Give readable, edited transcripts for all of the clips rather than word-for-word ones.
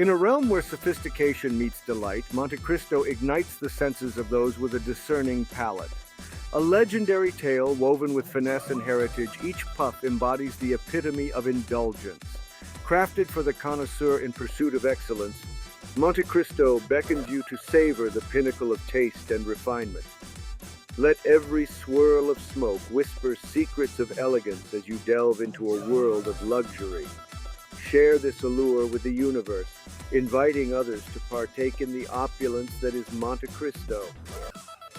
In a realm where sophistication meets delight, Montecristo ignites the senses of those with a discerning palate. A legendary tale woven with finesse and heritage, each puff embodies the epitome of indulgence. Crafted for the connoisseur in pursuit of excellence, Montecristo beckons you to savor the pinnacle of taste and refinement. Let every swirl of smoke whisper secrets of elegance as you delve into a world of luxury. Share this allure with the universe, inviting others to partake in the opulence that is Montecristo.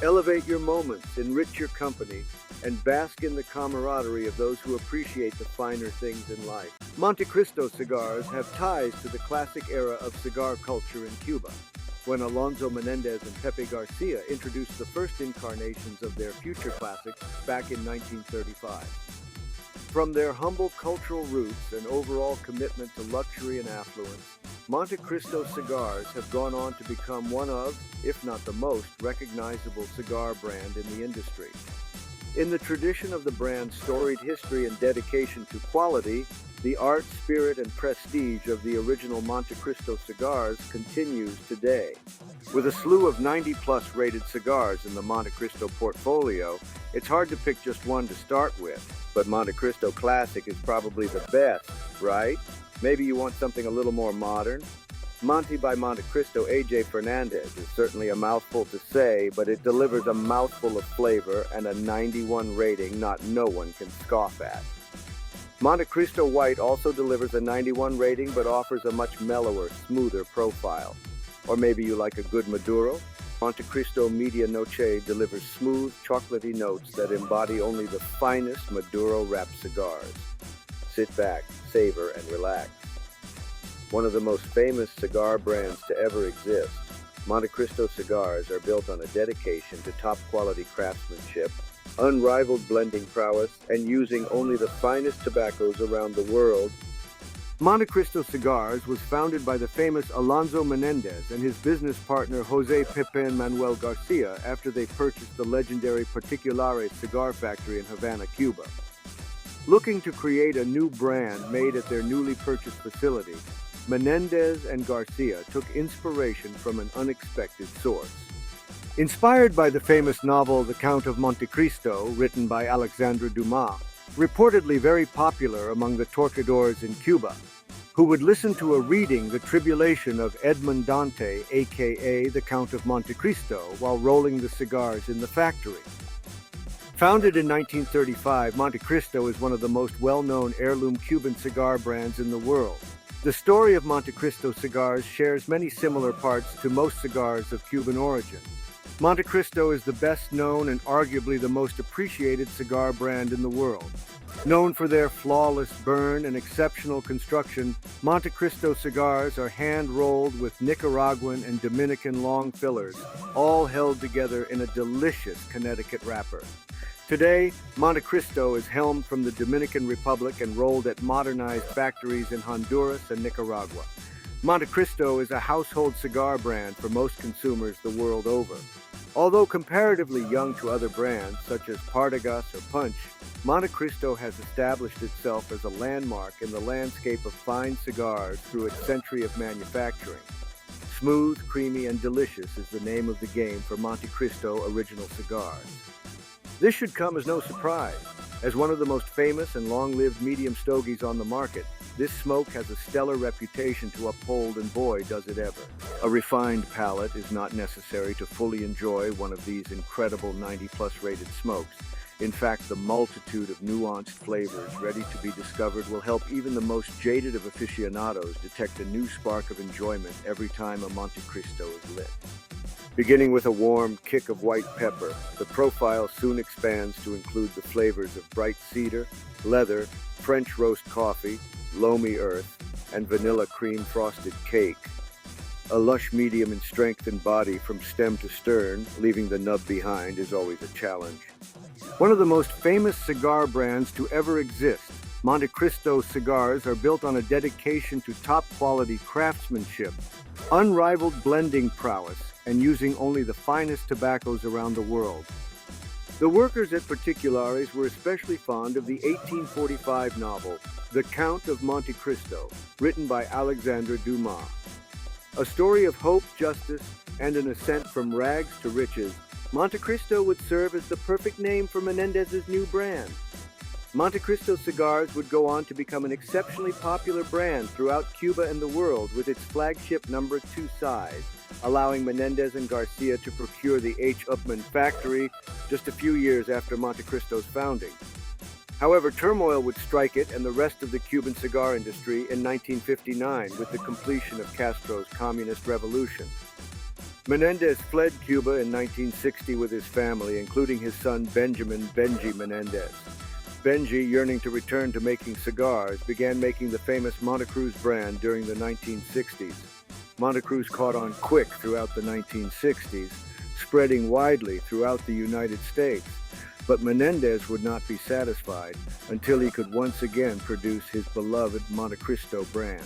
Elevate your moments, enrich your company, and bask in the camaraderie of those who appreciate the finer things in life. Montecristo cigars have ties to the classic era of cigar culture in Cuba, when Alonso Menendez and Pepe Garcia introduced the first incarnations of their future classics back in 1935. From their humble cultural roots and overall commitment to luxury and affluence, Montecristo cigars have gone on to become one of, if not the most, recognizable cigar brand in the industry. In the tradition of the brand's storied history and dedication to quality, the art, spirit, and prestige of the original Montecristo cigars continues today. With a slew of 90-plus rated cigars in the Montecristo portfolio, it's hard to pick just one to start with, but Montecristo Classic is probably the best, right? Maybe you want something a little more modern? Monte by Montecristo AJ Fernandez is certainly a mouthful to say, but it delivers a mouthful of flavor and a 91 rating no one can scoff at. Montecristo White also delivers a 91 rating but offers a much mellower, smoother profile. Or maybe you like a good Maduro? Montecristo Media Noche delivers smooth, chocolatey notes that embody only the finest Maduro-wrapped cigars. Sit back, savor, and relax. One of the most famous cigar brands to ever exist, Montecristo cigars are built on a dedication to top-quality craftsmanship, unrivaled blending prowess, and using only the finest tobaccos around the world. Montecristo Cigars was founded by the famous Alonso Menendez and his business partner Jose Pepe Manuel Garcia after they purchased the legendary Particulares cigar factory in Havana, Cuba. Looking to create a new brand made at their newly purchased facility, Menendez and Garcia took inspiration from an unexpected source. Inspired by the famous novel The Count of Montecristo, written by Alexandre Dumas, reportedly very popular among the torcadores in Cuba, who would listen to a reading The Tribulation of Edmond Dante, aka the Count of Montecristo, while rolling the cigars in the factory. Founded in 1935, Montecristo is one of the most well-known heirloom Cuban cigar brands in the world. The story of Montecristo cigars shares many similar parts to most cigars of Cuban origin. Montecristo is the best-known and arguably the most appreciated cigar brand in the world. Known for their flawless burn and exceptional construction, Montecristo cigars are hand-rolled with Nicaraguan and Dominican long fillers, all held together in a delicious Connecticut wrapper. Today, Montecristo is helmed from the Dominican Republic and rolled at modernized factories in Honduras and Nicaragua. Montecristo is a household cigar brand for most consumers the world over. Although comparatively young to other brands, such as Partagas or Punch, Montecristo has established itself as a landmark in the landscape of fine cigars through its century of manufacturing. Smooth, creamy, and delicious is the name of the game for Montecristo original cigars. This should come as no surprise. As one of the most famous and long-lived medium stogies on the market, this smoke has a stellar reputation to uphold, and boy, does it ever. A refined palate is not necessary to fully enjoy one of these incredible 90-plus rated smokes. In fact, the multitude of nuanced flavors ready to be discovered will help even the most jaded of aficionados detect a new spark of enjoyment every time a Montecristo is lit. Beginning with a warm kick of white pepper, the profile soon expands to include the flavors of bright cedar, leather, French roast coffee, loamy earth, and vanilla cream frosted cake. A lush medium in strength and body from stem to stern, leaving the nub behind, is always a challenge. One of the most famous cigar brands to ever exist, Montecristo cigars are built on a dedication to top-quality craftsmanship, unrivaled blending prowess, and using only the finest tobaccos around the world. The workers at Particulares were especially fond of the 1845 novel, The Count of Montecristo, written by Alexandre Dumas. A story of hope, justice, and an ascent from rags to riches, Montecristo would serve as the perfect name for Menendez's new brand. Montecristo cigars would go on to become an exceptionally popular brand throughout Cuba and the world with its flagship number 2 size, allowing Menendez and Garcia to procure the H. Upmann factory just a few years after Montecristo's founding. However, turmoil would strike it and the rest of the Cuban cigar industry in 1959 with the completion of Castro's communist revolution. Menendez fled Cuba in 1960 with his family, including his son Benjamin "Benji" Menendez. Benji, yearning to return to making cigars, began making the famous Montecruz brand during the 1960s. Montecruz caught on quick throughout the 1960s, spreading widely throughout the United States. But Menendez would not be satisfied until he could once again produce his beloved Montecristo brand.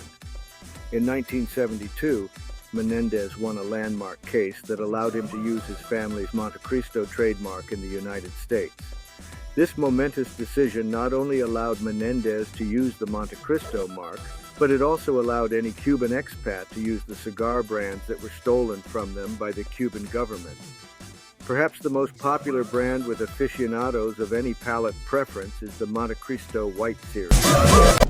In 1972, Menendez won a landmark case that allowed him to use his family's Montecristo trademark in the United States. This momentous decision not only allowed Menendez to use the Montecristo mark, but it also allowed any Cuban expat to use the cigar brands that were stolen from them by the Cuban government. Perhaps the most popular brand with aficionados of any palate preference is the Montecristo White Series.